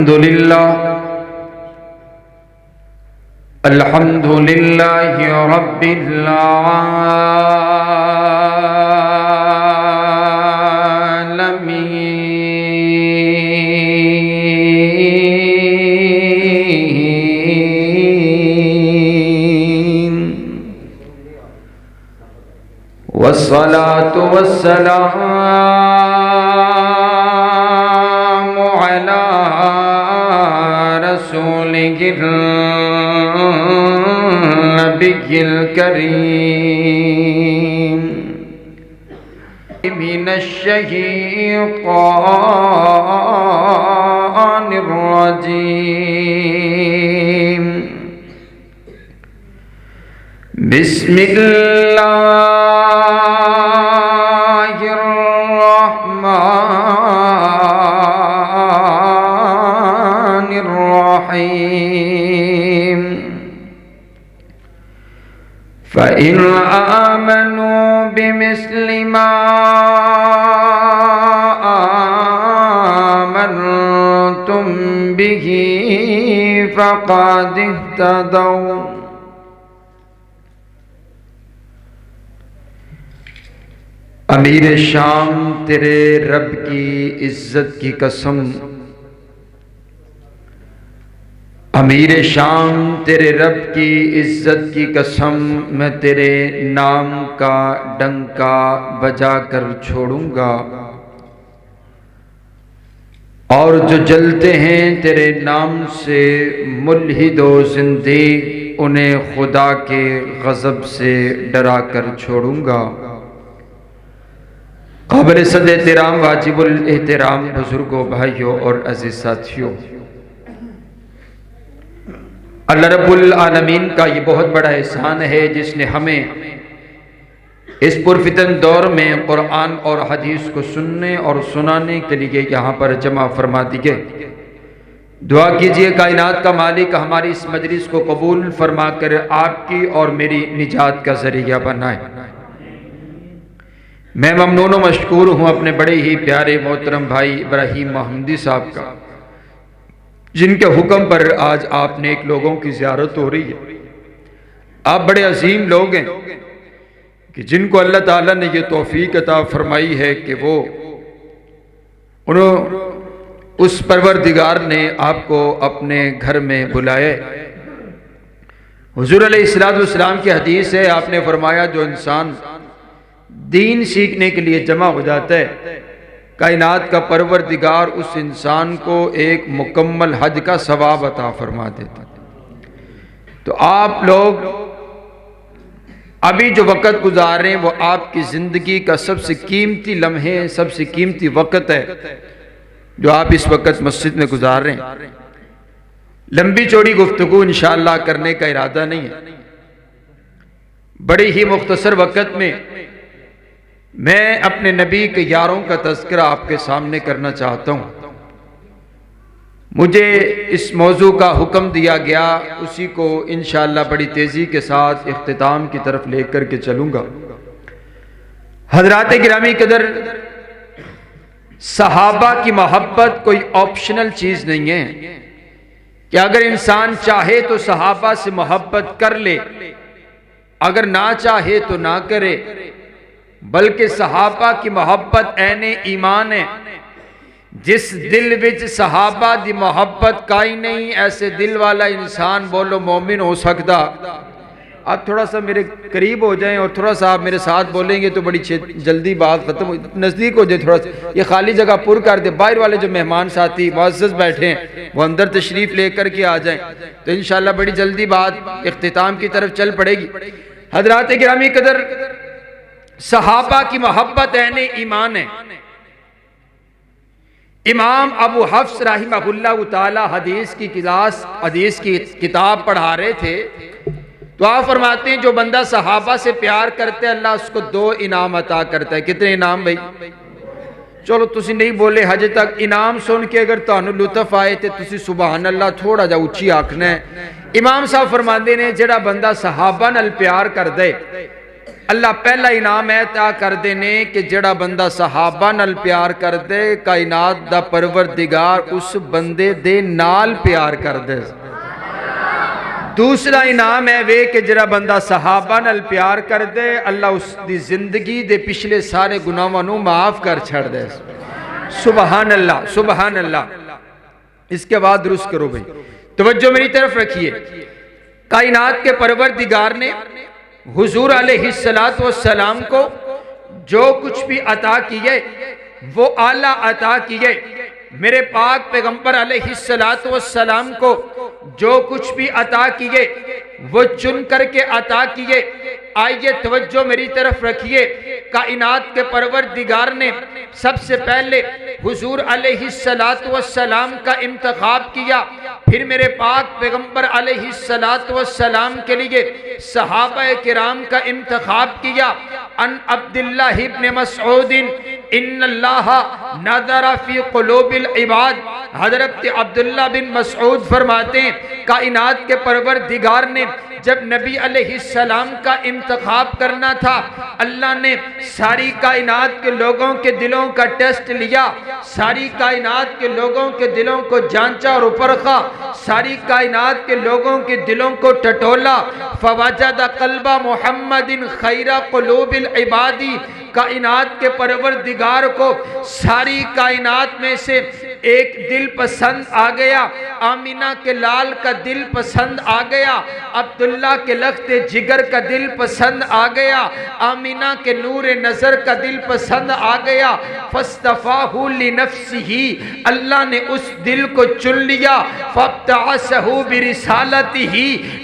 الحمد لله رب العالمين والصلاة والسلام على رسوله النبي الكريم من الشيطان الرجيم بسم الله الرحمن الرحيم فإن آمنوا بمثل ما آمنتم به فقد اهتدوا امیر شام تیرے رب کی عزت کی قسم، امیر شام تیرے رب کی عزت کی قسم، میں تیرے نام کا ڈنکا بجا کر چھوڑوں گا، اور جو جلتے ہیں تیرے نام سے ملحد و زندیق، انہیں خدا کے غضب سے ڈرا کر چھوڑوں گا۔ قابل صد احترام واجب الاحترام بزرگوں، بھائیوں اور عزیز ساتھیوں، اللہ رب العالمین کا یہ بہت بڑا احسان ہے جس نے ہمیں اس پرفتن دور میں قرآن اور حدیث کو سننے اور سنانے کے لیے یہاں پر جمع فرما دیے۔ دعا کیجئے کائنات کا مالک ہماری اس مجلس کو قبول فرما کر آپ کی اور میری نجات کا ذریعہ بنائے۔ میں ممنون و مشکور ہوں اپنے بڑے ہی پیارے محترم بھائی ابراہیم محمدی صاحب کا، جن کے حکم پر آج آپ نیک لوگوں کی زیارت ہو رہی ہے۔ آپ بڑے عظیم لوگ ہیں کہ جن کو اللہ تعالیٰ نے یہ توفیق عطا فرمائی ہے کہ وہ اس پروردگار نے آپ کو اپنے گھر میں بلائے۔ حضور علیہ السلام کی حدیث ہے، آپ نے فرمایا جو انسان دین سیکھنے کے لیے جمع ہو جاتا ہے، کائنات کا پروردگار اس انسان کو ایک مکمل حج کا ثواب عطا فرما دیتا۔ تو آپ لوگ ابھی جو وقت گزار رہے ہیں وہ آپ کی زندگی کا سب سے قیمتی لمحے، سب سے قیمتی وقت ہے جو آپ اس وقت مسجد میں گزار رہے ہیں۔ لمبی چوڑی گفتگو انشاءاللہ کرنے کا ارادہ نہیں ہے، بڑی ہی مختصر وقت میں میں اپنے نبی کے یاروں کا تذکرہ آپ کے سامنے کرنا چاہتا ہوں۔ مجھے اس موضوع کا حکم دیا گیا، اسی کو انشاءاللہ بڑی تیزی کے ساتھ اختتام کی طرف لے کر کے چلوں گا۔ حضرات گرامی قدر، صحابہ کی محبت کوئی آپشنل چیز نہیں ہے کہ اگر انسان چاہے تو صحابہ سے محبت کر لے، اگر نہ چاہے تو نہ کرے، بلکہ صحابہ کی محبت عین ایمان ہے۔ جس دل وچ صحابہ دی محبت کائی نہیں، ایسے دل والا انسان بولو مومن ہو سکتا۔ آپ تھوڑا سا میرے قریب ہو جائیں اور تھوڑا سا آپ میرے ساتھ بولیں گے تو بڑی جلدی بات ختم ہو، نزدیک ہو جائے، تھوڑا سا یہ خالی جگہ پر کر دے۔ باہر والے جو مہمان ساتھی معزز بیٹھے ہیں وہ اندر تشریف لے کر کے آ جائیں تو انشاءاللہ بڑی جلدی بات اختتام کی طرف چل پڑے گی۔ حضرات گرامی قدر، صحابہ کی محبت عین ایمان ہے۔ امام ابو حفص رحمہ اللہ تعالی حدیث کی کتاب پڑھا رہے تھے تو آپ فرماتے ہیں جو بندہ صحابہ سے پیار کرتے ہیں اللہ اس کو 2 انعام عطا کرتا ہے۔ کتنے انعام بھائی؟ چلو تسی نہیں بولے حج تک، انعام سن کے اگر تانوں لطف آئے تے تسی سبحان اللہ تھوڑا جا اچھی آکھنا ہے۔ امام صاحب فرماندے نے جڑا بندہ صحابہ نال پیار کر دے اللہ پہلا انعام عطا کر دینے کہ جڑا بندہ صحابہ نال پیار کر دے کائنات دا پروردگار اس بندے دے نال پیار کر دے دوسرا انعام ہے وے کہ جڑا بندہ صحابہ نال پیار کر دے اللہ اس دی زندگی دے پچھلے سارے گناہاں نو معاف کر چھڑ دے سبحان اللہ سبحان اللہ اس کے بعد درست کرو بھئی توجہ میری طرف رکھیے کائنات کے پروردگار نے حضور علیہ السلام کو جو کچھ بھی عطا کیے وہ اعلیٰ عطا کیے میرے پاک پیغمبر علیہ السلام کو جو کچھ بھی عطا کیے وہ چن کر کے عطا کیے آئیے توجہ میری طرف رکھیے کائنات کے پروردگار نے سب سے پہلے حضور علیہ السلام کا انتخاب کیا پھر میرے پاک پیغمبر علیہ السلام کے لیے صحابہ کرام کا انتخاب کیا ان عبداللہ ابن مسعود ان اللہ نظر فی قلوب العباد حضرت عبداللہ بن مسعود فرماتے ہیں کائنات کے پروردگار نے جب نبی علیہ السلام کا انتخاب کرنا تھا اللہ نے ساری کائنات کے لوگوں کے دلوں کا ٹیسٹ لیا ساری کائنات کے لوگوں کے دلوں کو جانچا اور پرکھا ساری کائنات کے لوگوں کے دلوں کو ٹٹولا فوجد قلب محمد خیر قلوب العبادی کائنات کے پروردگار کو ساری کائنات میں سے ایک دل پسند آ گیا آمینہ کے لال کا دل پسند آ گیا عبداللہ کے لخت جگر کا دل پسند آ گیا آمینہ کے نور نظر کا دل پسند آ گیا فاصطفاہ لنفسہ اللہ نے اس دل کو چن لیا فابتعثہ برسالتہ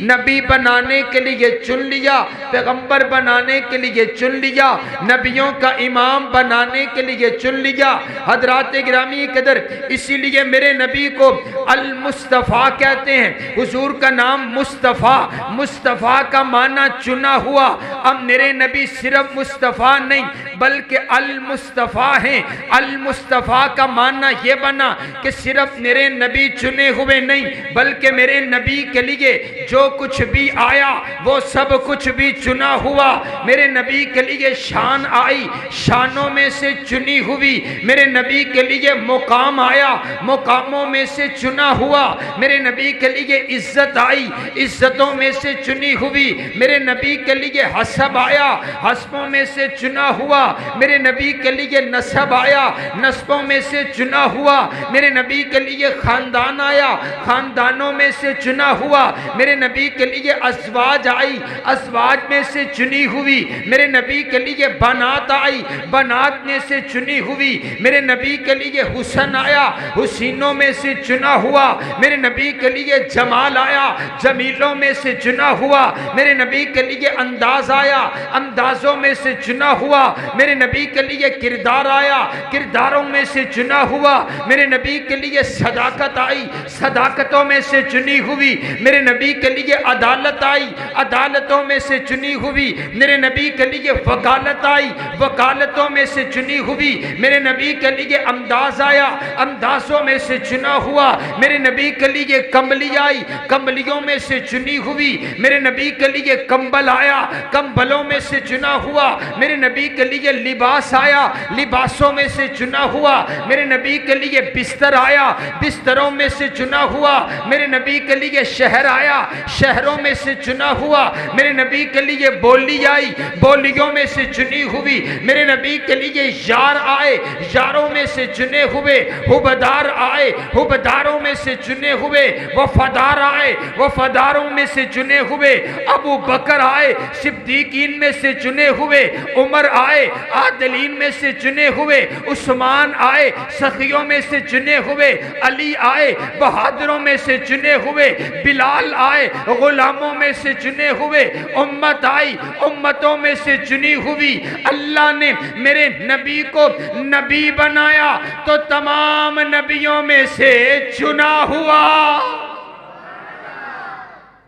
نبی بنانے کے لیے چن لیا پیغمبر بنانے کے لیے چن لیا نبیوں کا امام بنانے کے لیے چن لیا حضرات گرامی قدر اسی لیے میرے نبی کو المصطفیٰ کہتے ہیں حضور کا نام مصطفیٰ مصطفیٰ کا معنی چنا ہوا اب میرے نبی صرف مصطفیٰ نہیں بلکہ المصطفیٰ ہیں المصطفیٰ کا معنی یہ بنا کہ صرف میرے نبی چنے ہوئے نہیں بلکہ میرے نبی کے لیے جو کچھ بھی آیا وہ سب کچھ بھی چنا ہوا میرے نبی کے لیے شان آئی شانوں میں سے چنی ہوئی میرے نبی کے لیے مقام آیا مقاموں میں سے چنا ہوا میرے نبی کے لیے عزت آئی عزتوں میں سے چنی ہوئی میرے نبی کے لیے حسب آیا حسبوں میں سے چنا ہوا میرے نبی کے لیے نسب آیا نسبوں میں سے چنا ہوا میرے نبی کے لیے خاندان آیا خاندانوں میں سے چنا ہوا میرے نبی کے لیے ازواج آئی ازواج میں سے چنی ہوئی میرے نبی کے لیے بنات آئی بنات میں سے چنی ہوئی میرے نبی کے لیے حسن آیا حسینوں میں سے چنا ہوا میرے نبی کے لیے جمال آیا جمیلوں میں سے چنا ہوا میرے نبی کے لیے انداز آیا اندازوں میں سے چنا ہوا میرے نبی کے لیے کردار آیا کرداروں میں سے چنا ہوا میرے نبی کے لیے صداقت آئی صداقتوں میں سے چنی ہوئی میرے نبی کے لیے عدالت آئی عدالتوں میں سے چنی ہوئی میرے نبی کے لیے وکالت آئی وکالتوں میں سے چنی ہوئی میرے نبی کے لیے انداز آیا اندازوں میں سے چنا ہوا میرے نبی کے لیے کمبلی آئی کمبلیوں میں سے چنی ہوئی میرے نبی کے لیے کمبل آیا کمبلوں میں سے چنا ہوا میرے نبی کے لیے لباس آیا لباسوں میں سے چنا ہوا میرے نبی کے لیے بستر آیا بستروں میں سے چنا ہوا میرے نبی کے لیے شہر آیا شہروں میں سے چنا ہوا میرے نبی کے لیے بولی آئی بولیوں میں سے چنی ہوئی میرے نبی کے لیے یار آئے یاروں میں سے چنے ہوئے حبدار آئے حبداروں میں سے چنے ہوئے وفادار آئے وفاداروں میں سے چنے ہوئے ابو بکر آئے صدیقین میں سے چنے ہوئے عمر آئے عادلین میں سے چنے ہوئے عثمان آئے سخیوں میں سے چنے ہوئے علی آئے بہادروں میں سے چنے ہوئے بلال آئے غلاموں میں سے چنے ہوئے امت آئی امتوں میں سے چنی ہوئی اللہ نے میرے نبی کو نبی بنایا تو تمام نبیوں میں سے چنا ہوا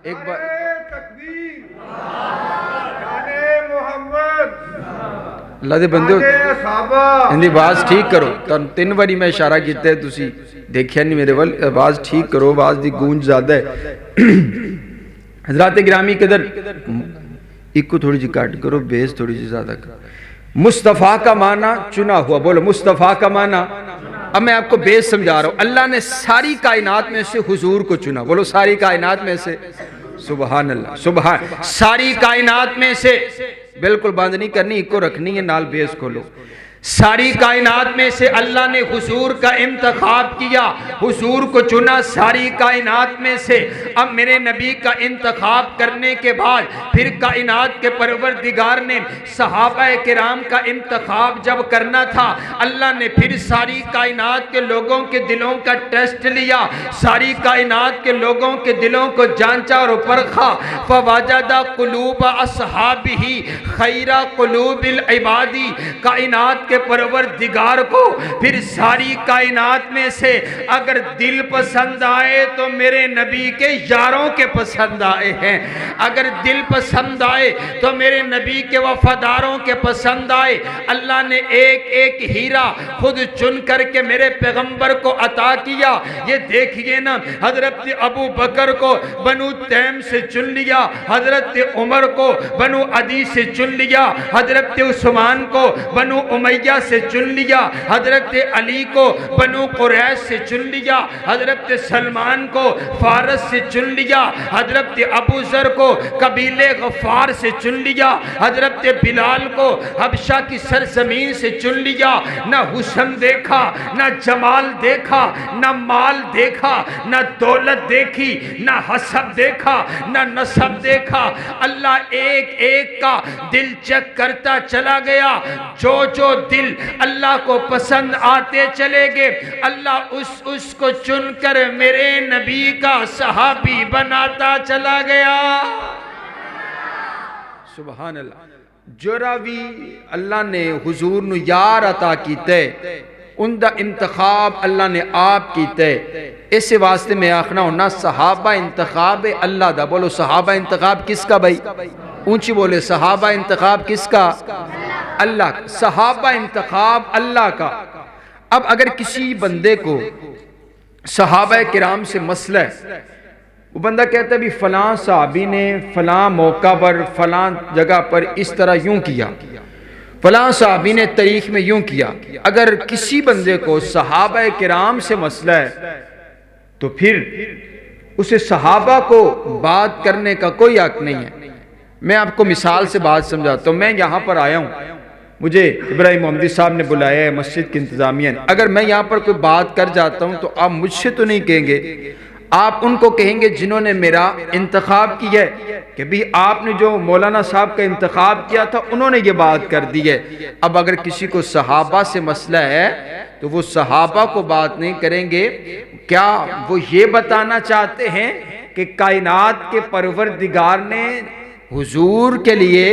ایک بار اللہ دے بندے اندھی باز ٹھیک کرو تین باری میں اشارہ کیتا ہے تسی دیکھیا نہیں میرے وال باز ٹھیک کرو باز دی گونج زیادہ ہے حضرات گرامی قدر ایک کو تھوڑی جی کاٹ کرو، بیس تھوڑی جی زیادہ کرو۔ مصطفیٰ کا معنی چنا ہوا، بولو مصطفیٰ کا معنی۔ اب میں آپ کو بیس سمجھا رہا ہوں۔ اللہ نے ساری کائنات میں سے حضور کو چنا، بولو ساری کائنات میں سے، سبحان اللہ سبحان، ساری کائنات میں سے، بالکل بند نہیں کرنی، ایک کو رکھنی ہے، نال بیس کھولو۔ ساری کائنات میں سے اللہ نے حضور کا انتخاب کیا، حضور کو چنا ساری کائنات میں سے۔ اب میرے نبی کا انتخاب کرنے کے بعد پھر کائنات کے پروردگار نے صحابہ کرام کا انتخاب جب کرنا تھا، اللہ نے پھر ساری کائنات کے لوگوں کے دلوں کا ٹیسٹ لیا، ساری کائنات کے لوگوں کے دلوں کو جانچا اور پرکھا۔ فوجد قلوب اصحابہ خیر قلوب العباد، کائنات کے پروردگار کو پھر ساری کائنات میں سے اگر دل پسند آئے تو میرے نبی کے یاروں کے پسند آئے ہیں، اگر دل پسند آئے تو میرے نبی کے وفاداروں کے پسند آئے۔ اللہ نے ایک ایک ہیرا خود چن کر کے میرے پیغمبر کو عطا کیا۔ یہ دیکھئے نا، حضرت ابو بکر کو بنو تیم سے چن لیا، حضرت عمر کو بنو عدی سے چن لیا، حضرت عثمان کو بنو امیہ سے چن لیا، حضرت علی کو بنو قریش سے چن لیا، حضرت سلمان کو فارس سے چن لیا، حضرت ابو ذر کو قبیلہ غفار سے چن لیا، حضرت بلال کو حبشہ کی سرزمین سے چن لیا۔ نہ حسن دیکھا، نہ جمال دیکھا، نہ مال دیکھا، نہ دولت دیکھی، نہ حسب دیکھا، نہ نسب دیکھا۔ اللہ ایک ایک کا دل چیک کرتا چلا گیا، جو جو دل اللہ کو پسند آتے چلے گے، اللہ اس کو چن کر میرے نبی کا صحابی بناتا چلا گیا۔ سبحان اللہ۔ جوراوی اللہ نے حضور نو یار عطا کیتے، ان دا انتخاب اللہ نے آپ کیتے۔ اس واسطے میں آخنا ہونا صحابہ انتخاب اللہ دا، بولو صحابہ انتخاب کس کا بھائی؟ اونچی بولے، صحابہ انتخاب کس کا؟ اللہ کا۔ صحابہ انتخاب اللہ کا۔ اب اگر کسی بندے کو صحابہ کرام سے مسئلہ ہے، وہ بندہ کہتا ہے بھی فلاں صحابی نے فلاں موقع پر فلاں جگہ پر اس طرح یوں کیا، فلاں صحابی نے تاریخ میں یوں کیا۔ اگر کسی بندے کو صحابہ کرام سے مسئلہ ہے تو پھر اسے صحابہ کو بات کرنے کا کوئی حق نہیں ہے۔ میں آپ کو مثال سے بات سمجھاتا ہوں۔ میں یہاں پر آیا ہوں، مجھے ابراہیم محمدی صاحب نے بلایا ہے، مسجد کی انتظامیہ نے۔ اگر میں یہاں پر کوئی بات کر جاتا ہوں تو آپ مجھ سے تو نہیں کہیں گے، آپ ان کو کہیں گے جنہوں نے میرا انتخاب کیا ہے کہ بھی آپ نے جو مولانا صاحب کا انتخاب کیا تھا انہوں نے یہ بات کر دی ہے۔ اب اگر کسی کو صحابہ سے مسئلہ ہے تو وہ صحابہ کو بات نہیں کریں گے۔ کیا وہ یہ بتانا چاہتے ہیں کہ کائنات کے پروردگار نے حضور کے لیے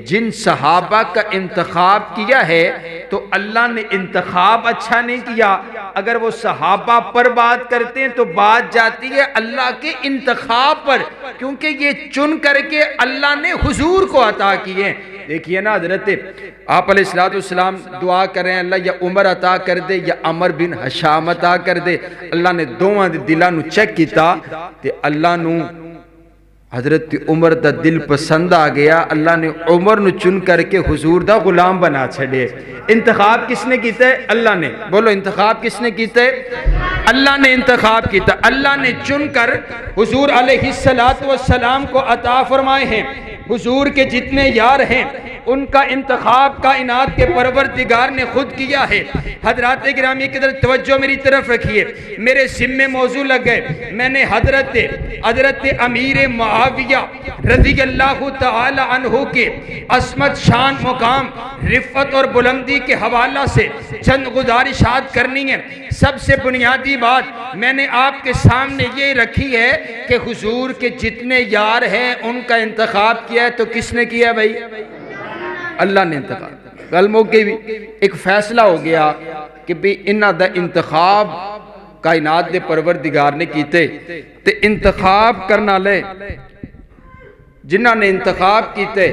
جن صحابہ کا انتخاب کیا ہے تو اللہ نے انتخاب اچھا نہیں کیا؟ اگر وہ صحابہ پر بات کرتے ہیں تو بات جاتی ہے اللہ کے انتخاب پر، کیونکہ یہ چن کر کے اللہ نے حضور کو عطا کیے ہیں۔ دیکھئے نا حضرت آپ علیہ السلام دعا کر رہے ہیں اللہ یا عمر عطا کر دے یا عمر بن حشام عطا کر دے۔ اللہ نے دوہاں دے دلاں نو چیک کیتا تے اللہ نو حضرت عمر دا دل پسند آ گیا، اللہ نے عمر نو چن کر کے حضور دا غلام بنا چھڑے۔ انتخاب کس نے کیتا ہے؟ اللہ نے۔ بولو انتخاب کس نے کیتا ہے؟ اللہ نے انتخاب کیتا۔ اللہ نے چن کر حضور علیہ السلام کو عطا فرمائے ہیں۔ حضور کے جتنے یار ہیں ان کا انتخاب کائنات کے پروردگار نے خود کیا ہے۔ حضرات گرامی کی طرف توجہ میری طرف رکھیے، میرے ذمے موضوع لگ گئے۔ میں نے حضرت امیر معاویہ رضی اللہ تعالی عنہ کے عظمت شان مقام رفعت اور بلندی کے حوالہ سے چند گزارشات کرنی ہے۔ سب سے بنیادی بات میں نے آپ کے سامنے یہ رکھی ہے کہ حضور کے جتنے یار ہیں ان کا انتخاب کیا ہے تو کس نے کیا بھائی؟ اللہ نے انتخاب۔ کل موقع بھی ایک فیصلہ ہو گیا کہ بھی انہاں دا انتخاب کائنات دے پروردگار نے کیتے تے انتخاب کرنا لے جنہاں نے انتخاب کیتے،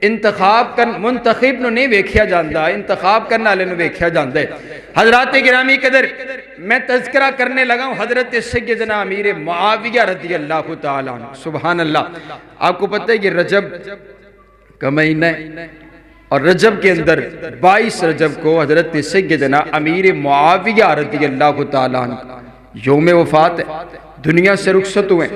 انتخاب منتخب نو نہیں ویکھیا جاندہ، انتخاب کرنا لے نو ویکھیا جاندہ ہے۔ حضرات گرامی قدر میں تذکرہ کرنے لگا ہوں حضرت سیدنا امیر معاویہ رضی اللہ تعالیٰ عنہ۔ سبحان اللہ۔ آپ کو پتہ ہے یہ رجب کا مہینہ ہے، اور رجب کے اندر 22 رجب کو حضرت سیدنا امیر معاویہ رضی اللہ تعالیٰ عنہ یوم وفات ہے، دنیا سے رخصت ہوئے۔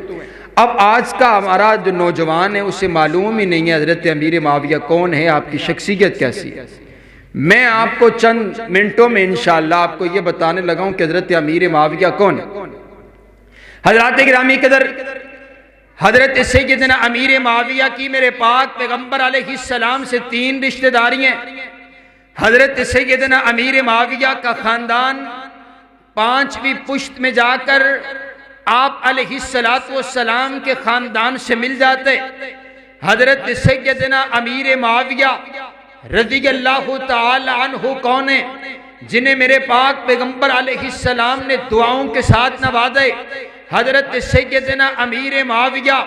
اب آج کا ہمارا جو نوجوان ہے اسے معلوم ہی نہیں ہے حضرت امیر معاویہ کون ہے، آپ کی شخصیت کیسی ہے۔ میں آپ کو چند منٹوں میں انشاءاللہ آپ کو یہ بتانے لگا ہوں کہ حضرت امیر معاویہ کون ہے۔ حضرات گرامی قدر، حضرت سیدنا امیر معاویہ کی میرے پاک پیغمبر علیہ السلام سے 3 رشتہ داری ہیں۔ حضرت سیدنا امیر معاویہ کا خاندان 5ویں پشت میں جا کر آپ علیہ السلام کے خاندان سے مل جاتے۔ حضرت سیدنا امیر معاویہ رضی اللہ تعالی عنہ کون ہیں؟ جنہیں میرے پاک پیغمبر علیہ السلام نے دعاؤں کے ساتھ نوازے۔ حضرت سیدنا امیر معاویہ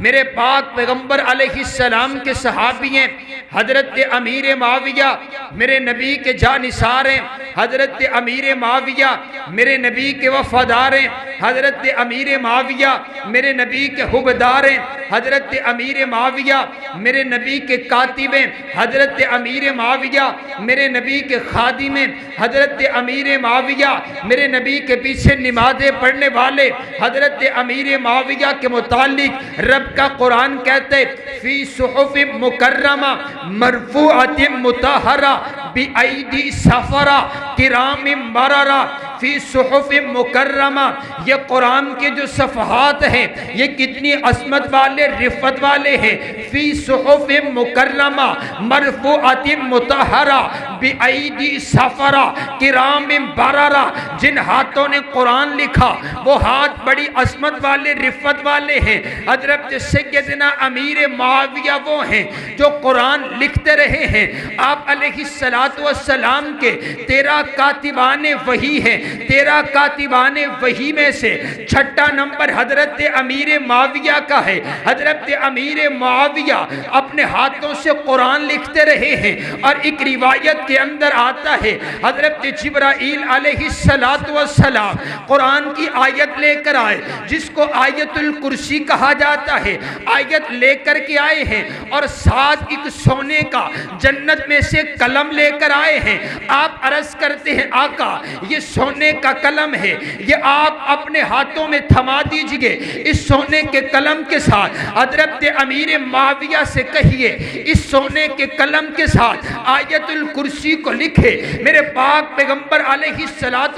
میرے پاک پیغمبر علیہ السلام کے صحابی ہیں۔ حضرت امیر معاویہ میرے نبی کے جانثار ہیں۔ حضرت امیر معاویہ میرے نبی کے وفادار ہیں۔ حضرت امیر معاویہ میرے نبی کے حبدار ہیں۔ حضرت امیر معاویہ میرے نبی کے کاتب ہیں۔ حضرت امیر معاویہ میرے نبی کے خادم ہیں۔ حضرت امیر معاویہ میرے نبی کے پیچھے نمازیں پڑھنے والے۔ حضرت امیر معاویہ کے متعلق رب کا قرآن کہتے فی صحف مکرمہ مرفوعۃ مطہرہ بأیدی سفرہ کرام بررہ۔ فی صحف مکرمہ، یہ قرآن کے جو صفحات ہیں یہ کتنی عظمت والے رفت والے ہیں۔ فی صحف مکرمہ مرفوعۃ مطہرہ بأیدی سفرہ کرام بررہ، جن ہاتھوں نے قرآن لکھا وہ ہاتھ بڑی عظمت والے رفت والے ہیں۔ حضرت سیدنا امیر معاویہ وہ ہیں جو قرآن لکھتے رہے ہیں۔ آپ علیہ السلام کے 13 کاتبان وحی ہیں۔ 13 کاتبان وحی میں سے 6 نمبر حضرت امیر معاویہ کا ہے۔ حضرت امیر معاویہ اپنے ہاتھوں سے قرآن لکھتے رہے ہیں، اور ایک روایت کے اندر آتا ہے حضرت جبرائیل علیہ السلام قرآن کی آیت لے کر آئے جس کو آیت الکرسی کہا جاتا ہے۔ آیت لے کر کے آئے ہیں اور ساتھ ایک سونے کا جنت میں سے قلم لے کر آئے ہیں۔ آپ عرض کرتے ہیں آقا یہ سونے کا قلم ہے، یہ آپ اپنے ہاتھوں میں تھما دیجئے۔ اس سونے کے قلم کے ساتھ حضرت امیر معاویہ سے کہیے اس سونے کے قلم کے ساتھ آیت الکرسی کو لکھے۔ میرے پاک پیغمبر علیہ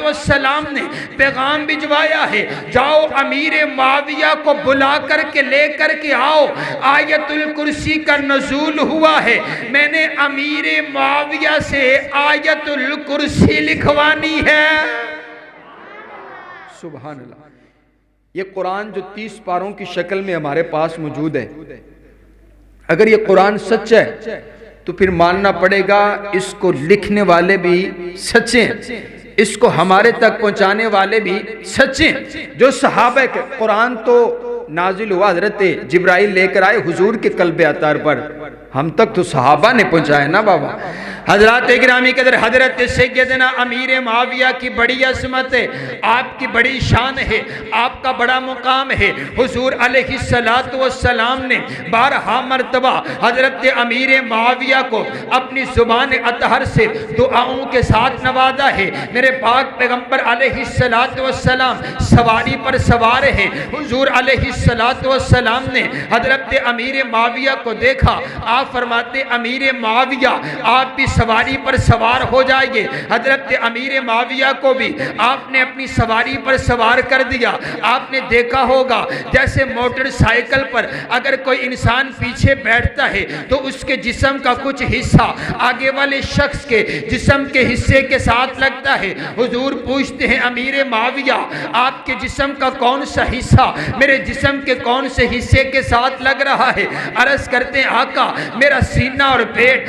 السلام نے پیغام بھجوایا ہے، جاؤ امیر معاویہ کو بلا کر کے لے کر کے آؤ، آیت الکرسی کا نزول ہوا ہے، میں نے امیر معاویہ سے آیت الکرسی لکھوانی ہے۔ سبحان اللہ۔ یہ قرآن جو 30 پاروں کی شکل میں ہمارے پاس موجود ہے، اگر یہ قرآن سچ ہے تو پھر ماننا پڑے گا اس کو لکھنے والے بھی سچے ہیں، اس کو ہمارے تک پہنچانے والے بھی سچے ہیں۔ جو صحابہ کے قرآن تو نازل ہوا حضرت جبرائیل لے کر آئے حضور کے قلب اطہر پر، ہم تک تو صحابہ نے پہنچایا نا بابا۔ حضرات گرامی قدر، حضرت سیدنا امیر معاویہ کی بڑی عظمت ہے، آپ کی بڑی شان ہے، آپ کا بڑا مقام ہے۔ حضور علیہ السلام نے 12 مرتبہ حضرت امیر معاویہ کو اپنی زبان اطہر سے دعاؤں کے ساتھ نوازا ہے۔ میرے پاک پیغمبر علیہ السلام سواری پر سوار ہیں، حضور علیہ السلام نے حضرت امیر معاویہ کو دیکھا، آپ فرماتے امیر معاویہ آپ بھی سواری پر سوار ہو جائیے۔ حضرت امیر معاویہ کو بھی آپ نے اپنی سواری پر سوار کر دیا۔ آپ نے دیکھا ہوگا جیسے موٹر سائیکل پر اگر کوئی انسان پیچھے بیٹھتا ہے تو اس کے جسم کا کچھ حصہ آگے والے شخص کے جسم کے حصے کے ساتھ لگتا ہے۔ حضور پوچھتے ہیں امیر معاویہ آپ کے جسم کا کون سا حصہ میرے جسم کے کون سے حصے کے ساتھ لگ رہا ہے؟ عرض کرتے ہیں آقا میرا سینہ اور پیٹ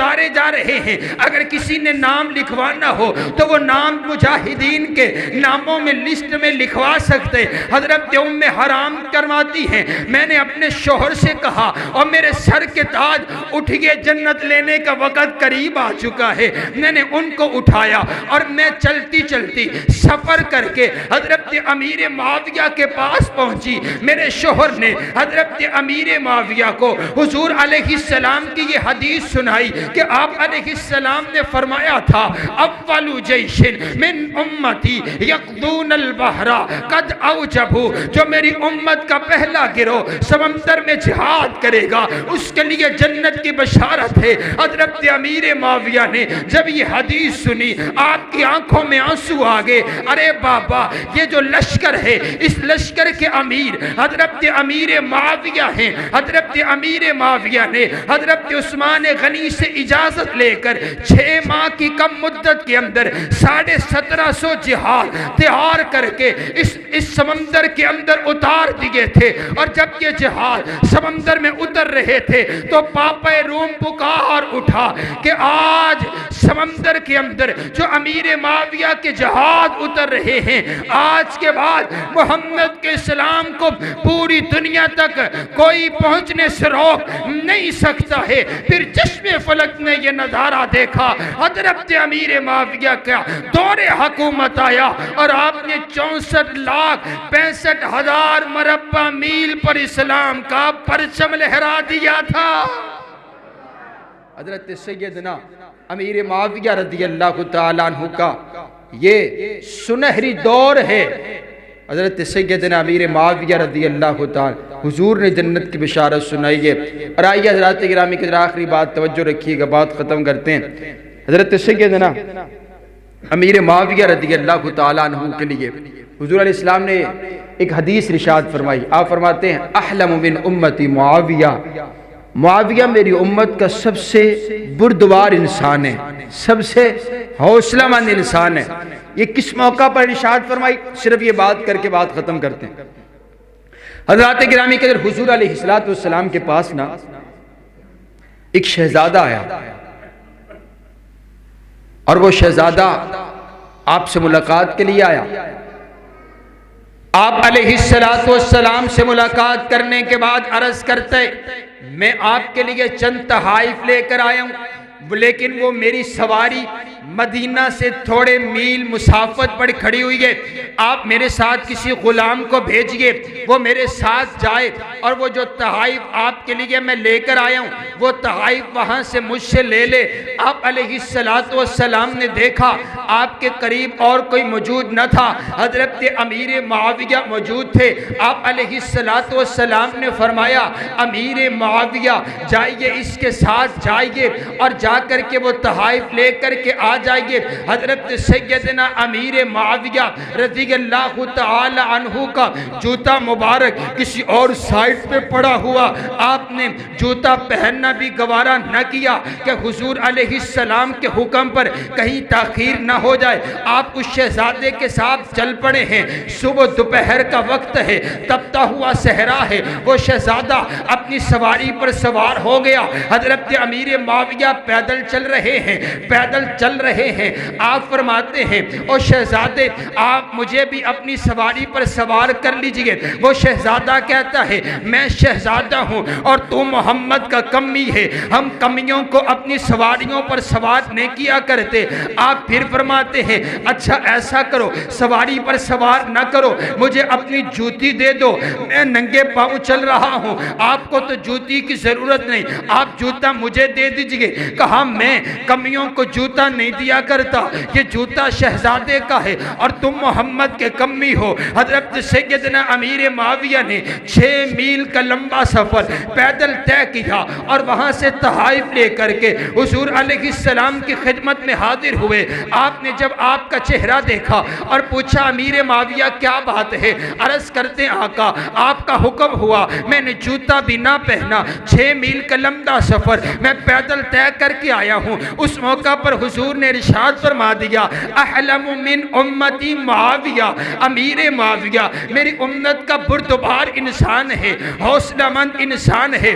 اتارے جا رہے ہیں۔ اگر کسی نے نام لکھوانا ہو تو وہ نام مجاہدین کے ناموں میں لسٹ میں لکھوا سکتے۔ حضرت ام حرام کرواتی ہیں میں نے اپنے شوہر سے کہا اور میرے سر کے تاج اٹھیے، جنت لینے کا وقت قریب آ چکا ہے۔ میں نے ان کو اٹھایا اور میں چلتی چلتی سفر کر کے حضرت امیر معاویہ کے پاس پہنچی۔ میرے شوہر نے حضرت امیر معاویہ کو حضور علیہ السلام کی یہ حدیث سنائی کہ آپ علیہ السلام نے فرمایا تھا اول جیش من امتی یقضون البحر قد اوجبوا، جو میری امت کا پہلا گروہ سمندر میں جہاد کرے گا اس کے لیے جنت کی بشارت ہے۔ حضرت امیر معاویہ نے جب یہ حدیث سنی آپ کی آنکھوں میں آنسو آگے۔ ارے بابا، یہ جو لشکر ہے اس لشکر کے امیر حضرت امیر معاویہ ہیں۔ حضرت امیر معاویہ نے حضرت عثمان غنی سے اجازت لے کر 6 ماہ کی کم مدت کے اندر 1750 جہاد تیار کر کے اس سمندر کے اندر اتار دیے تھے۔ اور جب یہ جہاد سمندر میں اتر رہے تھے تو پاپا روم پکار اٹھا کہ آج سمندر کے اندر جو امیر معاویہ کے جہاد اتر رہے ہیں، آج کے بعد محمد کے اسلام کو پوری دنیا تک کوئی پہنچنے سے روک نہیں سکتا ہے۔ پھر چشم فلک نے یہ نظارہ دیکھا، حضرت امیر معاویہ کا دور حکومت آیا اور آپ نے 64,65,000 مربع میل پر اسلام کا پرچم لہرا دیا تھا۔ حضرت سیدنا امیر معاویہ رضی اللہ تعالیٰ عنہ کا یہ سنہری دور ہے۔ حضرت سیدنا امیر معاویہ رضی اللہ تعالیٰ، حضور نے جنت کی بشارت سنائی ہے۔ اور آئیے حضرات گرامی کی آخری بات توجہ رکھیے گا، بات ختم کرتے ہیں۔ حضرت سیدنا امیر معاویہ رضی اللہ تعالیٰ عنہ کے لیے حضور علیہ السلام نے ایک حدیث ارشاد فرمائی۔ آپ فرماتے ہیں احلم من امتی معاویہ، معاویہ میری امت کا سب سے بردبار انسان ہے، سب سے حوصلہ مند انسان ہے۔ یہ کس موقع پر ارشاد فرمائی؟ صرف یہ بات کر کے بات ختم کرتے ہیں۔ حضرات گرامی کے حضور علیہ السلام کے پاس نا ایک شہزادہ آیا اور وہ شہزادہ آپ سے ملاقات کے لیے آیا۔ آپ علیہ السلام سے ملاقات کرنے کے بعد عرض کرتے میں آپ کے لیے چند تحائف لے کر آیا ہوں، لیکن وہ میری سواری مدینہ سے تھوڑے میل مسافت پر کھڑی ہوئی ہے، آپ میرے ساتھ کسی غلام کو بھیجئے، وہ میرے ساتھ جائے اور وہ جو تحائف آپ کے لیے میں لے کر آیا ہوں وہ تحائف وہاں سے مجھ سے لے لے۔ آپ علیہ السلام نے دیکھا آپ کے قریب اور کوئی موجود نہ تھا، حضرت امیر معاویہ موجود تھے۔ آپ علیہ السلام نے فرمایا امیر معاویہ جائیے، اس کے ساتھ جائیے اور جا کر کے وہ تحائف لے کر کے آ جائیے۔ حضرت سیدنا امیر معاویہ رضی اللہ تعالی عنہ کا جوتا مبارک کسی اور سائٹ پہ پڑا ہوا، آپ نے جوتا پہننا بھی گوارا نہ کیا کہ حضور علیہ السلام کے حکم پر کہیں تاخیر نہ ہو جائے۔ آپ اس شہزادے کے ساتھ چل پڑے ہیں، صبح دوپہر کا وقت ہے، تپتا ہوا صحرا ہے، وہ شہزادہ اپنی سواری پر سوار ہو گیا۔ حضرت امیر معاویہ پیدل چل رہے ہیں، پیدل چل رہے ہیں۔ آپ فرماتے ہیں او شہزادے آپ مجھے بھی اپنی سواری پر سوار کر لیجئے۔ وہ شہزادہ کہتا ہے میں شہزادہ ہوں اور تو محمد کا کمی ہے، ہم کمیوں کو اپنی سواریوں پر سوار نہیں کیا کرتے۔ آپ پھر فرماتے ہیں اچھا ایسا کرو، سواری پر سوار نہ کرو، مجھے اپنی جوتی دے دو، میں ننگے پاؤں چل رہا ہوں، آپ کو تو جوتی کی ضرورت نہیں، آپ جوتا مجھے دے دیجئے۔ کہا میں کمیوں کو جوتا نہیں دیا کرتا، یہ جوتا شہزادے کا ہے اور تم محمد کے کمی ہو۔ حضرت سیدنا امیر معاویہ نے 6 میل کا لمبا سفر پیدل طے کیا اور وہاں سے تحائف لے کر کے حضور علیہ السلام کی خدمت میں حاضر ہوئے۔ آپ نے جب آپ کا چہرہ دیکھا اور پوچھا امیر معاویہ کیا بات ہے؟ عرض کرتے آقا آپ کا حکم ہوا، میں نے جوتا بھی نہ پہنا، 6 میل کا لمبا سفر میں پیدل طے کر کے آیا ہوں۔ اس موقع پر حضور نے ارشاد فرما دیا احلم من امتی معاویہ، امیر معاویہ میری امت کا بردبار انسان ہے، حوصلہ مند انسان ہے۔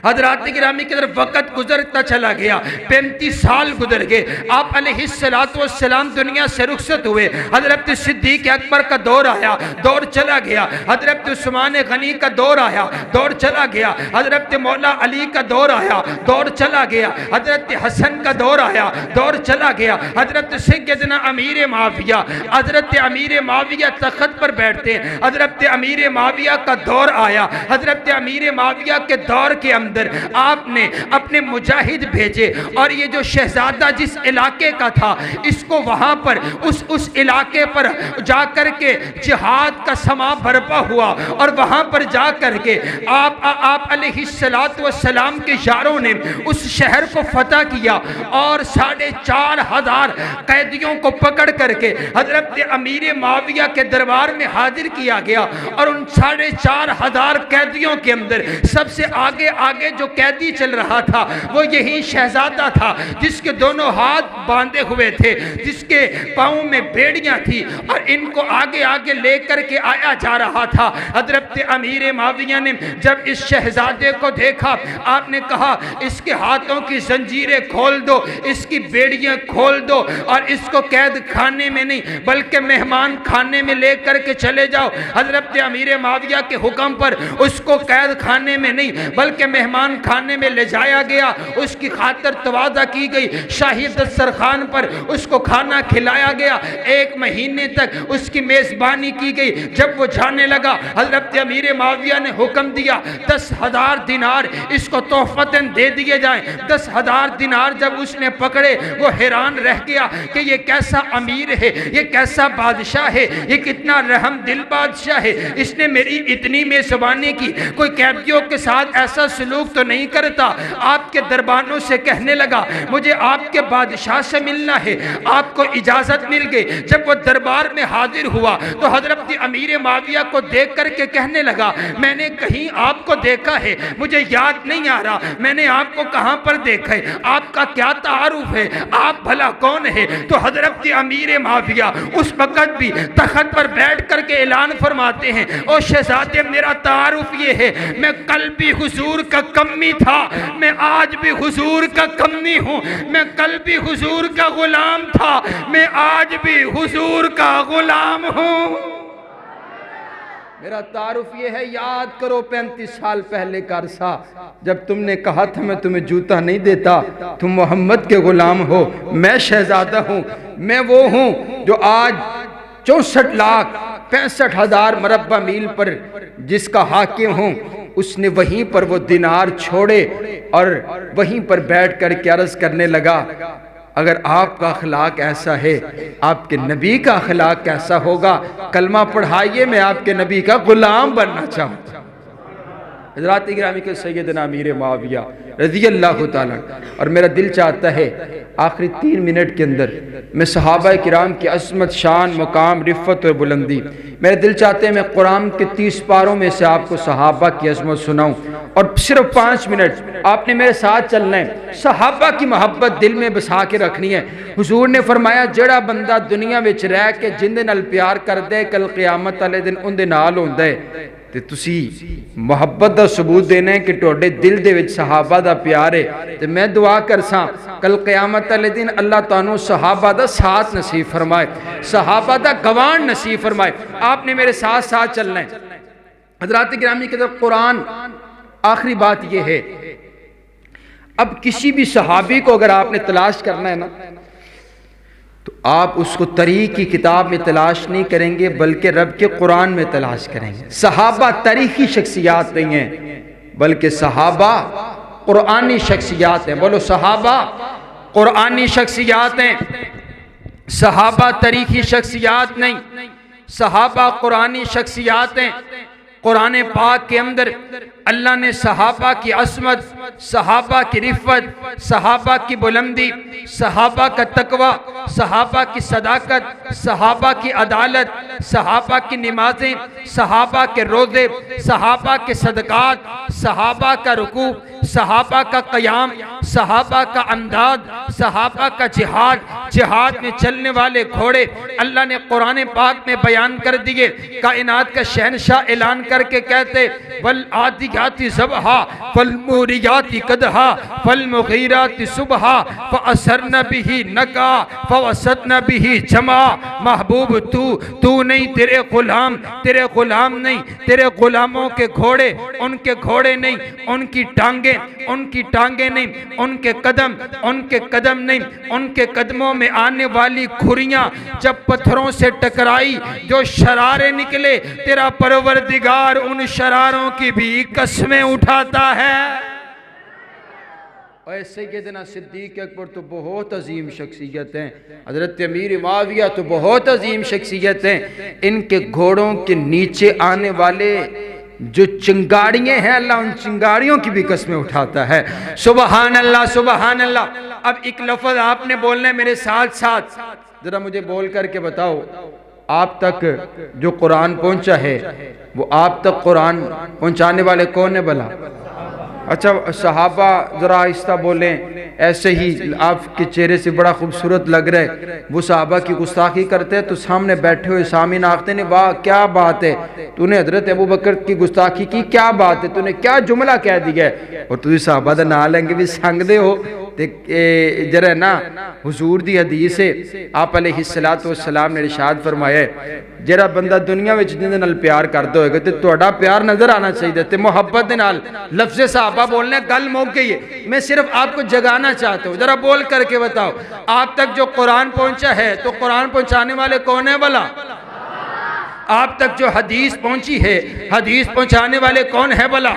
حضرات گرامی کی طرف وقت گزرتا چلا گیا، 35 سال گزر گئے، آپ علیہ السلام دنیا سے رخصت ہوئے۔ حضرت صدیق اکبر کا دور آیا، دور چلا گیا۔ حضرت عثمان غنی کا دور آیا، دور چلا گیا۔ حضرت مولا علی کا دور آیا، دور چلا گیا۔ حضرت حسن کا دور آیا، دور چلا گیا۔ حضرت سیدنا امیر معاویہ، حضرت امیر معاویہ تخت پر بیٹھتے ہیں، حضرت امیر معاویہ کا دور آیا۔ حضرت امیر معاویہ کے دور کے اندر آپ نے اپنے مجاہد بھیجے، اور یہ جو شہزادہ جس علاقے کا تھا، اس کو وہاں پر اس علاقے پر جا کر کے جہاد کا سما برپا ہوا، اور وہاں پر جا کر کے آپ علیہ السلام کے یاروں نے اس شہر کو فتح کیا، اور 4,500 قیدیوں کو پکڑ کر کے حضرت امیر معاویہ کے دربار میں حاضر کیا گیا، اور ان 4,500 قیدیوں کے اندر سب سے آگے جو قیدی چل رہا تھا وہ یہی شہزادہ تھا، جس کے دونوں ہاتھ باندھے ہوئے تھے، جس کے پاؤں میں بیڑیاں تھی، اور ان کو آگے لے کر کے آیا جا رہا تھا۔ حضرت امیر معاویہ نے جب اس شہزادے کو دیکھا، آپ نے کہا اس کے ہاتھوں کی زنجیریں کھول دو، اس کی بیڑیاں کھول دو، اور اس کو قید خانے میں نہیں بلکہ مہمان خانے میں لے کر کے چلے جاؤ۔ حضرت امیر معاویہ کے حکم پر اس کو قید خانے میں نہیں بلکہ مہمان خانے میں لے جایا گیا، اس کی خاطر تواضع کی گئی، شاہی دسترخوان پر اس کو کھانا کھلایا گیا، 1 مہینے تک اس کی میزبانی کی گئی۔ جب وہ جانے لگا، حضرت امیر معاویہ نے حکم دیا 10,000 دینار اس کو تحفتاً دے دیے جائیں۔ 10,000 دینار جب اس نے پکڑے، وہ حیران رہ گیا کہ یہ کیسا امیر ہے، یہ کیسا بادشاہ ہے، یہ کتنا رحم دل بادشاہ ہے، اس نے میری اتنی میزبانی کی، کوئی قیدیوں کے ساتھ ایسا سلوک تو نہیں کرتا۔ آپ کے دربانوں سے کہنے لگا مجھے آپ کے بادشاہ سے ملنا ہے، آپ کو اجازت مل گئی۔ جب وہ دربار میں حاضر ہوا تو حضرت امیر معاویہ کو دیکھ کر کے کہنے لگا میں نے کہیں آپ کو دیکھا ہے، مجھے یاد نہیں آ رہا میں نے آپ کو کہاں پر دیکھا ہے، آپ کا کیا تعارف ہے، آپ بھلا کون ہے؟ تو حضرت امیر معاویہ اس وقت بھی تخت پر بیٹھ کر کے اعلان فرماتے ہیں او شہزادے، میرا تعارف یہ ہے میں کل بھی حضور کا کمی تھا، میں آج بھی حضور کا کمی ہوں، میں کل بھی حضور کا غلام تھا، میں آج بھی حضور کا غلام ہوں۔ میرا تعارف یہ ہے، یاد کرو 35 سال پہلے کا عرصہ، جب تم نے کہا تھا میں تمہیں جوتا نہیں دیتا، تم محمد کے غلام ہو، میں شہزادہ ہوں، میں وہ ہوں جو آج 64,65,000 مربع میل پر جس کا حاکم ہوں۔ اس نے وہیں پر وہ دینار چھوڑے اور وہیں پر بیٹھ کر کے عرض کرنے لگا اگر آپ کا اخلاق ایسا ہے، آپ کے نبی کا اخلاق کیسا ہوگا؟ کلمہ پڑھائیے، میں آپ کے نبی کا غلام بننا چاہوں۔ حضرات گرامی کے سیدنا امیر معاویہ رضی اللہ تعالیٰ، اور میرا دل چاہتا ہے آخری 3 منٹ کے اندر میں صحابہ کرام کی عظمت، شان، مقام، رفت اور بلندی، میرا دل چاہتا ہے میں قرآن کے 30 پاروں میں سے آپ کو صحابہ کی عظمت سناؤں، اور صرف 5 منٹ آپ نے میرے ساتھ چلنا ہے، صحابہ کی محبت دل میں بسا کے رکھنی ہے۔ حضور نے فرمایا جڑا بندہ دنیا وچ رہ کے جن دے نال پیار کر دے، کل قیامت والے دن ان دے نال ہوندا ہے۔ تے تسی محبت دا ثبوت دینا ہے کہ تواڈے دل دے وچ صحابہ دا پیار ہے، تے میں دعا کرساں کل قیامت والے دن اللہ تعالیٰ صحابہ دا ساتھ نصیب فرمائے، صحابہ دا گوان نصیب فرمائے۔ آپ نے میرے ساتھ چلنا ہے۔ حضرات گرامی کے طرف قرآن، آخری بات یہ ہے، اب کسی بھی صحابی کو اگر آپ نے تلاش کرنا ہے نا، تو آپ اس کو تاریخ کی کتاب میں تلاش نہیں کریں گے بلکہ رب کے قرآن میں تلاش کریں گے۔ صحابہ تاریخی شخصیات نہیں ہیں بلکہ صحابہ قرآنی شخصیات ہیں۔ بولو صحابہ قرآنی شخصیات ہیں، صحابہ تاریخی شخصیات نہیں، صحابہ قرآنی شخصیات ہیں۔ قرآن پاک کے اندر اللہ نے صحابہ کی عظمت، صحابہ کی رفت، صحابہ کی بلندی، صحابہ کا تقوی، صحابہ کی صداقت، صحابہ کی عدالت، صحابہ کی نمازیں، صحابہ کے روزے، صحابہ کے صدقات، صحابہ کا رکوع، صحابہ کا قیام، صحابہ کا انداز، صحابہ کا جہاد، جہاد میں چلنے والے گھوڑے اللہ نے قرآن پاک میں بیان کر دیے۔ کائنات کا شہنشاہ اعلان کر کے کہتے والعادیات ضبحا فالموریات قدحا فالمغیرات صبحا فأثرن به نقا فوسطن به جمع۔ محبوب تو نہیں، تیرے غلام نہیں، تیرے غلاموں کے گھوڑے ان کے گھوڑے نہیں، ان کی ٹانگیں نہیں، ان کے قدم نہیں، ان کے قدموں میں آنے والی کھریاں جب پتھروں سے ٹکرائی جو شرارے نکلے، تیرا پروردگار ان شراروں کی بھی قسمیں اٹھاتا ہے۔ اور سیدنا صدیق اکبر تو بہت عظیم شخصیت ہیں، حضرت امیر معاویہ تو بہت عظیم شخصیت ہیں۔ ان کے گھوڑوں کے نیچے آنے والے جو چنگاڑیاں ہیں، اللہ ان چنگاڑیوں کی بھی قسمیں اٹھاتا ہے۔ سبحان اللہ سبحان اللہ۔ اب ایک لفظ آپ نے بولنا ہے میرے ساتھ ساتھ، ذرا مجھے بول کر کے بتاؤ، آپ تک جو قرآن پہنچا ہے وہ آپ تک قرآن پہنچانے والے کون ہیں بھلا؟ اچھا صحابہ ذرا آہستہ بولیں، ایسے ہی آپ کے چہرے سے بڑا خوبصورت لگ رہا ہے۔ وہ صحابہ کی گستاخی کرتے ہیں تو سامنے بیٹھے ہوئے سامعین آختے ہیں واہ کیا بات ہے، تو نے حضرت ابو بکر کی گستاخی کی، کیا بات ہے، تو نے کیا جملہ کہہ دیا ہے، اور تجھے صحابہ دا نام لیں گے بھی سنگ دے ہو۔ جرہ نا حضور دی حدیث ہے، آپ علیہ السلام نے ارشاد فرمایا ہے جرہ بندہ دنیا میں جن نال پیار کرتا ہوئے گا تے توڑا پیار نظر آنا چاہیے تے محبت نال لفظ صحابہ بولنے گل موک گئی ہے۔ میں صرف آپ کو جگانا چاہتا ہوں، ذرا بول کر کے بتاؤ آپ تک جو قرآن پہنچا ہے تو قرآن پہنچانے والے کون ہیں بھلا؟ آپ تک جو حدیث پہنچی ہے حدیث پہنچانے والے کون ہیں بھلا؟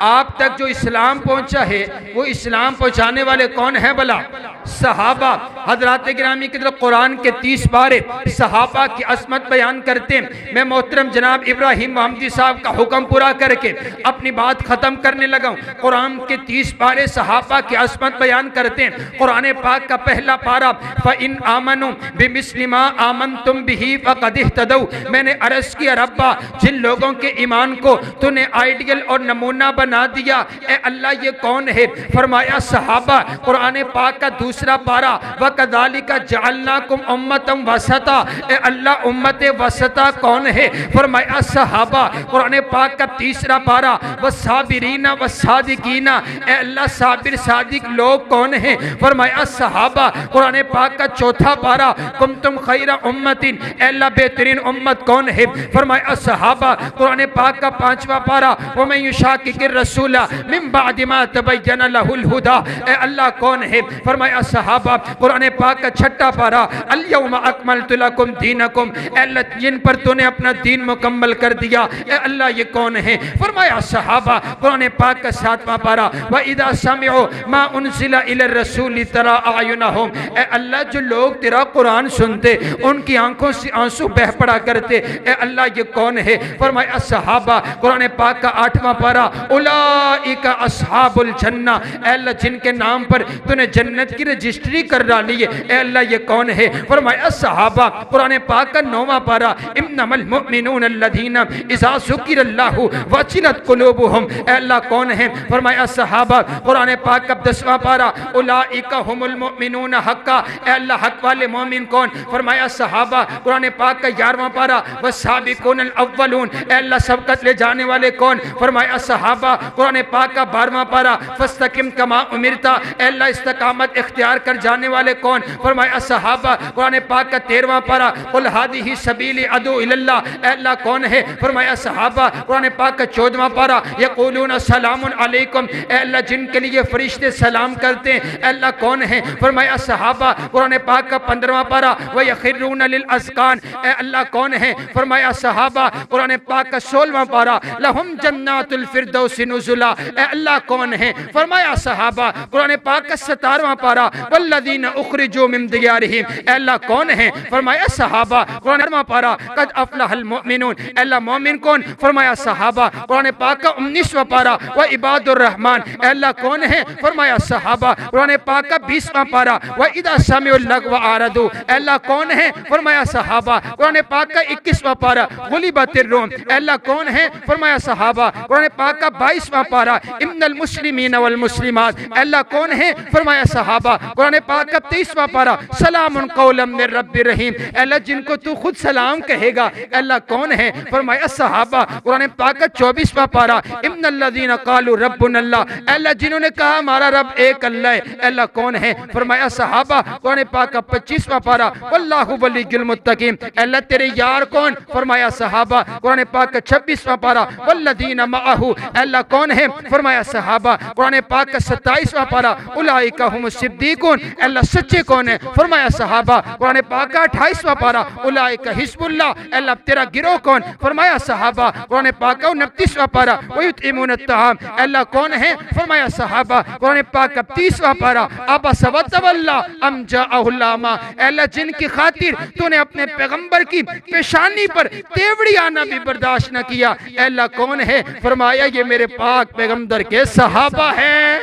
آپ تک جو اسلام پہنچا ہے وہ اسلام پہنچانے والے کون ہیں بھلا؟ صحابہ۔ حضرات گرامی کی طرف قرآن کے 30 پارے صحابہ کی عظمت بیان کرتے ہیں۔ میں محترم جناب ابراہیم محمدی صاحب کا حکم پورا کر کے اپنی بات ختم کرنے لگا ہوں۔ قرآن کے 30 پارے صحابہ کی عظمت بیان کرتے ہیں۔ قرآن پاک کا پہلا پارہ فَإِنْ آمَنُوا بِمِثْلِ مَا آمَنْتُمْ بِهِ فَقَدِ اهْتَدَوْا۔ میں نے عرض کیا ربا جن لوگوں کے ایمان کو تو نے آئیڈیل اور نمونہ بنا دیا، اے اللہ یہ کون ہے؟ فرمایا صحابہ۔ قرآن پاک کا دوسرا پارہ وَكَذَلِكَ جَعَلْنَاكُمْ أُمَّةً وَسَطًا، اے اللہ امت وسطہ کون ہے؟ فرمایا صحابہ۔ قرآن پاک کا تیسرا پارہ وَالصَّابِرِينَ وَالصَّادِقِينَ، اے اللہ صابر صادق لوگ کون ہیں؟ فرمایا صحابہ۔ قرآن پاک کا چوتھا پارہ كُنْتُمْ خَيْرَ أُمَّةٍ، اے اللہ بہترین امت کون ہے؟ فرمایا صحابہ۔ قرآن پاک کا پانچواں پارہ وَمَن يُشَاقِقِ الرَّسُولَ مِن بَعْدِ مَا تَبَيَّنَ لَهُ الْهُدَى، اے اللہ کون ہے؟ فرمایا صحابہ۔ قرآن پاک کا چھٹا پارہ الْيَوْمَ أَكْمَلْتُ لَكُمْ دِينَكُمْ، اے اللہ جن پر تو نے اپنا دین مکمل کر دیا، اے اللہ یہ کون ہے؟ فرمایا صحابہ۔ قرآن پاک کا ساتواں پارہ وَإِذَا سَمِعُوا مَا أُنزِلَ إِلَى الرَّسُولِ تَرَىٰ أَعْيُنَهُمْ، اے اللہ جو لوگ تیرا قرآن سنتے ان کی آنکھوں سے آنسو بہہ پڑا کرتے، اے اللہ یہ کون ہے؟ فرمایا صحابہ۔ قرآن پاک کا آٹھواں پارہ اولئک اصحاب الجنہ، اے اللہ جن کے نام پر تو نے جنت کی رجسٹری کر ڈالی ہے، اے اللہ یہ کون ہے؟ فرمایا صحابہ۔ قرآن پاک کا نوواں پارہ انما المؤمنون الذین اذا ذکر اللہ وجلت قلوبہم، اے اللہ کون ہے؟ فرمایا صحابہ۔ قرآن پاک کا 10واں پارہ اولئک هم المؤمنون حقا، اے اللہ حق والے مومن کون؟ فرمایا صحابہ۔ قرآن پاک کا 11واں پارہ والسابقون الاولون، اے اللہ سبقت لے جانے والے کون؟ فرمایا صحابہ۔ قرآن پاک کا 12واں پارہ فاستقم کما امرتا، اے اللہ استقامت اختیار کر جانے والے کون؟ فرمایا صحابہ۔ قرآن پاک کا 13واں پارہ قل ھذہ سبیلی ادعو الی اللہ، اے اللہ کون ہے؟ فرمایا صحابہ۔ قرآن پاک کا 14واں پارہ یقولون سلام علیکم، اے اللہ جن کے لیے فرشتے سلام کرتے ہیں، اے اللہ کون ہے؟ فرمایا صحابہ۔ قرآن پاک کا 15واں پارہ ویخرون للاذقان، اے اللہ کون ہے؟ فرمایا صحابہ۔ قرآن پاک کا 16واں پارہ لہم جنات الفردوس نزلا، اے اللہ کون ہے؟ فرمایا صحابہ۔ قرآن پاک کا 17واں پارہ والذین اخرجوا من دیارہم، اے اللہ کون ہے؟ فرمایا صحابہ۔ قرآن 18واں پارہ قد افلح المؤمنون، اے اللہ مومن کون؟ فرمایا صحابہ۔ قرآن پاک کا 19واں پارہ وعباد الرحمن، اے اللہ کون ہے؟ فرمایا صحابہ۔ قرآن پاک کا 20واں پارہ وَإِذَا سَمِعُوا اللَّغْوَ أَعْرَضُوا، اے اللہ کون ہے؟ فرمایا صحابہ۔ قرآن پاک کا 21واں پارہ غلبت الروم، اے اللہ کون ہے؟ فرمایا صحابہ۔ قرآن پاک کا 28واں پارہ ان المسلمین والمسلمات، اللہ کون ہے؟ فرمایا صحابہ۔ قرآن پاک کا 23واں پارہ سلام قولا من رب رحیم، اللہ جن کو تو خود سلام کہے گا اللہ کون ہے؟ فرمایا صحابہ۔ قرآن پاک کا 24واں پارہ ان الذین قالوا ربنا اللہ، اللہ جنہوں نے کہا ہمارا رب ایک اللہ ہے اللہ کون ہے؟ فرمایا صحابہ۔ قرآن پاک کا 25واں پارہ واللہ ولی المتقین، اللہ تیرے یار کون؟ فرمایا صحابہ۔ قرآن پاک کا 26واں پارہ والذین معہ، اللہ کون ہے؟ فرمایا صحابہ۔ قرآن پاک کا 27واں پارہ اولئک هم الصدیقون، اللہ سچے کون ہے؟ فرمایا صحابہ۔ قرآن پاک کا 28واں پارہ اولئک حزب اللہ، اللہ تیرا گروہ کون؟ فرمایا صحابہ۔ قرآن پاک کا 29واں پارہ ویطعمون الطعام، اللہ کون ہے؟ فرمایا صحابہ۔ قرآن پاک کا 30واں پارہ عبس وتولی ان جاءہ الاعمی، اللہ جن کی خاطر تو نے اپنے پیغمبر کی پیشانی پر تیوڑی آنا بھی برداشت نہ کیا اللہ کون ہے؟ فرمایا یہ میرے پاک پیغمبر کے صحابہ ہیں۔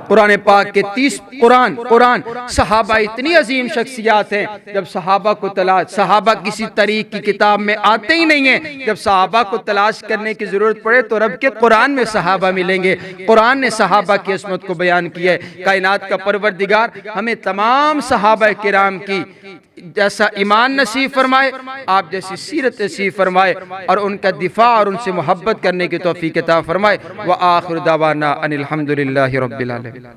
قرآن پاک کے 30 قرآن صحابہ اتنی عظیم شخصیات ہیں، جب صحابہ کو تلاش، صحابہ کسی طریق کی کتاب میں آتے ہی نہیں ہیں، جب صحابہ کو تلاش کرنے کی ضرورت پڑے تو رب کے قرآن میں صحابہ ملیں گے۔ قرآن نے صحابہ کی عظمت کو بیان کیا ہے۔ کائنات کا پروردگار ہمیں تمام صحابہ کرام کی جیسا ایمان نصیب فرمائے، آپ جیسی سیرت نصیب فرمائے، اور ان کا دفاع اور ان سے محبت کرنے کی توفیق عطا فرمائے۔ وآخر دعوانا ان الحمدللہ رب العالمین۔